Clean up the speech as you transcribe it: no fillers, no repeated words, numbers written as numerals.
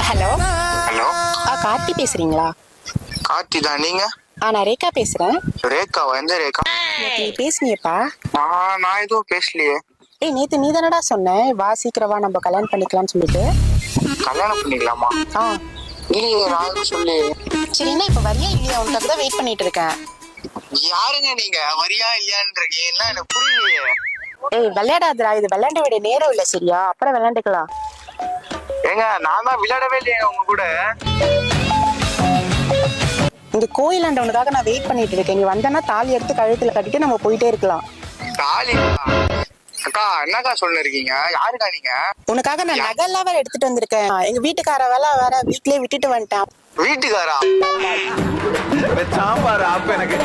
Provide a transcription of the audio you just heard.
Hello hello, Karthi பேசுறீங்களா? கார்த்தி தான். நீங்க? நான் ரேகா பேசுறேன். ரேகாவா? எந்த ரேகா? நீ பேசுனியப்பா. நான் எதுவும் பேசலையே. நேத்து நீ தானடா சொன்ன வா சீக்கிரமா நம்ம கல்யாணம் பண்ணிக்கலாம்னு சொல்லிட்டு. கல்யாணம் பண்ணிக்கலாமா? ஆ இல்லையே, நான் எதுவும் சொல்லி. சரி, என்ன இப்ப வரியா இல்லையா? உனக்கு தான் வெயிட் பண்ணிட்டு இருக்கேன். யாருங்க நீங்க? வரியா இல்லையான்றீங்க? என்ன எனக்கு புரியலையே. விளையாடாதடா, இது விளையாண்ட விட நேரம் இல்ல, சரியா? அப்புறம் விளையாண்டுக்கலாம். ஏங்க, நான் தான் விளையாடவே இல்லையே உங்க கூட. இங்க கோயிலாண்ட உனக்காக நான் வெயிட் பண்ணிட்டு இருக்கேன். நீ வந்தனா தாலி எடுத்து கழுத்துல கட்டிட்டு நம்ம போயிட்டே இருக்கலாம். தாலி? அக்கா, என்னக்கா சொல்ல இருக்கீங்க? யாருக்கா நீங்க? உனக்காக நான் நகைலாம் வேற எடுத்துட்டு வந்திருக்கேன். எங்க வீட்டுக்கார வேற வீட்லயே விட்டுட்டு வந்துட்டான். வீட்டுக்காரா? சாம்பார் ஆப் எனக்கு